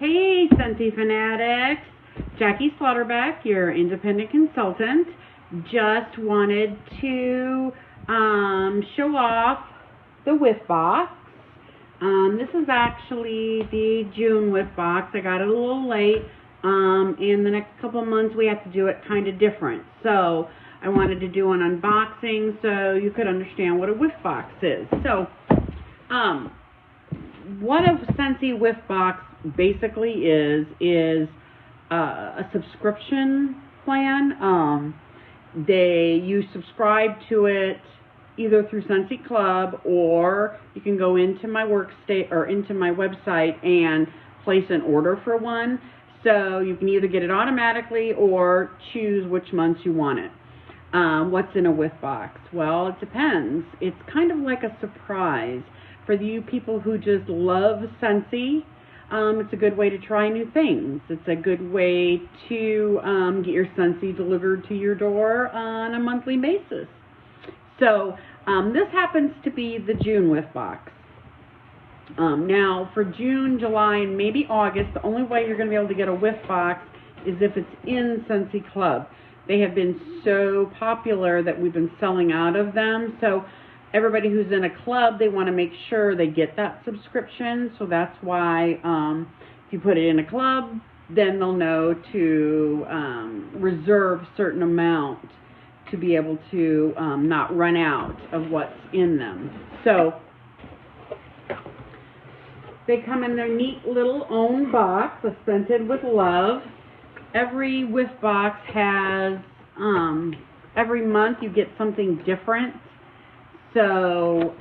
Hey, Scentsy fanatics. Jackie Slaughterbeck, your independent consultant. Just wanted to show off the Whiff box. This is actually the June Whiff box. I got it a little late. In the next couple of months, we have to do it kind of different. So I wanted to do an unboxing so you could understand what a Whiff box is. So, what a Scentsy Whiff box basically is a subscription plan. You subscribe to it either through Scentsy Club, or you can go into my workstation or into my website and place an order for one. So you can either get it automatically or choose which months you want it. What's in a Whiff box? Well, it depends. It's kind of like a surprise for you people who just love Scentsy. It's a good way to try new things. It's a good way to get your Scentsy delivered to your door on a monthly basis. So this happens to be the June Whiff box. Now for June, July, and maybe August, the only way you're going to be able to get a Whiff box is if it's in Scentsy Club. They have been so popular that we've been selling out of them. So everybody who's in a club, they want to make sure they get that subscription. So that's why if you put it in a club, then they'll know to reserve a certain amount to be able to not run out of what's in them. So they come in their neat little own box, a Scented with Love. Every Whiff box has, every month you get something different. So,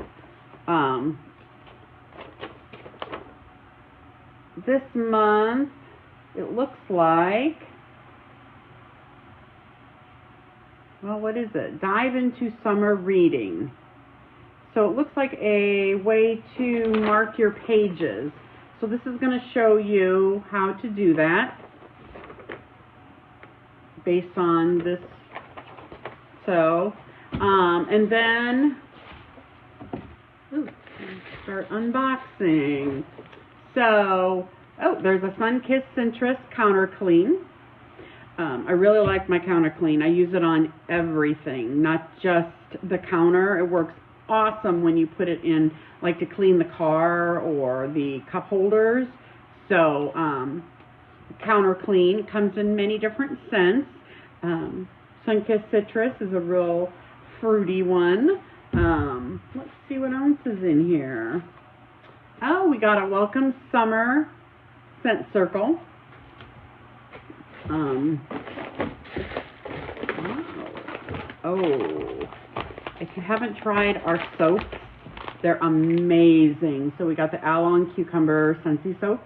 this month, it looks like, well, what is it? Dive into Summer Reading. So it looks like a way to mark your pages. So this is going to show you how to do that based on this. So, and then, start unboxing. So, there's a Sun-Kissed Citrus Counter Clean. I really like my counter clean. I use it on everything, not just the counter. It works awesome when you put it in, like to clean the car or the cup holders. So, counter clean comes in many different scents. Sun-Kissed Citrus is a real fruity one. Let's see what else is in here. Oh, we got a Welcome Summer Scent Circle. If you haven't tried our soaps, they're amazing. So we got the Aloe and Cucumber Scentsy soap.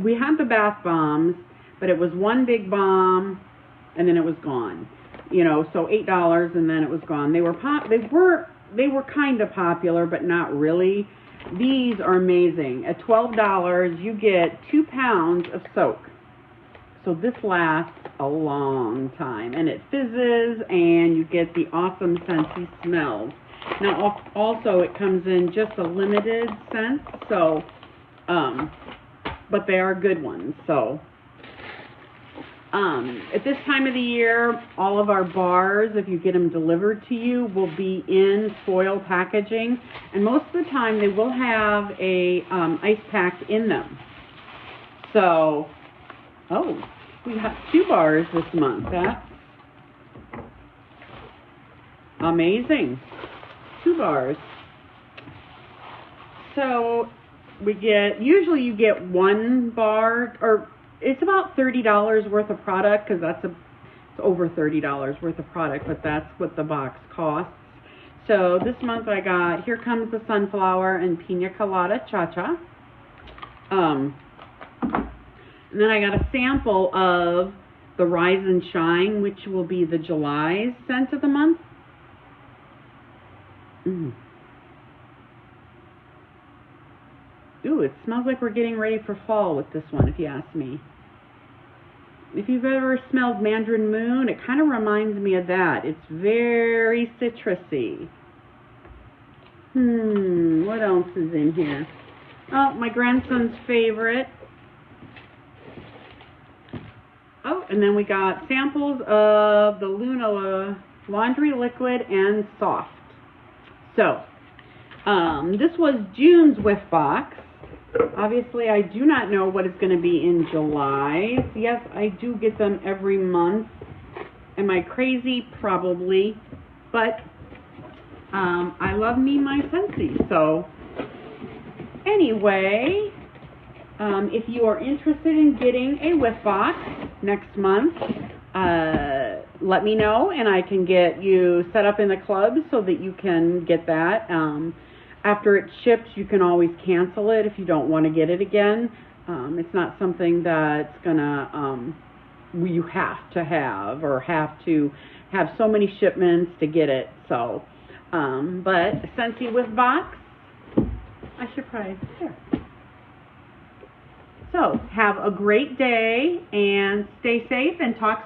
We had the bath bombs, but it was one big bomb and then it was gone. You know, so $8 and then it was gone. They were kind of popular, but not really. These are amazing. At $12, you get 2 pounds of soap. So this lasts a long time, and it fizzes, and you get the awesome Scentsy smells. Now, also, it comes in just a limited scent, so, but they are good ones. So, at this time of the year, all of our bars, if you get them delivered to you, will be in foil packaging, and most of the time they will have a ice pack in them. So, we got 2 bars this month. That's amazing. 2 bars. So usually you get 1 bar, or it's about $30 worth of product, because it's over $30 worth of product, but that's what the box costs. So this month I got Here Comes the Sunflower and Pina Colada Cha-Cha. And then I got a sample of the Rise and Shine, which will be the July scent of the month. Ooh, it smells like we're getting ready for fall with this one, if you ask me. If you've ever smelled Mandarin Moon, it kind of reminds me of that. It's very citrusy. What else is in here? Oh, my grandson's favorite. Oh, and then we got samples of the Luna laundry liquid and soft. So, this was June's Whiff box. Obviously, I do not know what is going to be in July. Yes, I do get them every month. Am I crazy? Probably. But I love me my Scentsy. So, anyway, if you are interested in getting a Whiff box next month, let me know and I can get you set up in the club so that you can get that. After it ships, you can always cancel it if you don't want to get it again. It's not something that's gonna you have to have or have to have so many shipments to get it. So, but Scentsy Whiff box, I should probably share. So, have a great day and stay safe and talk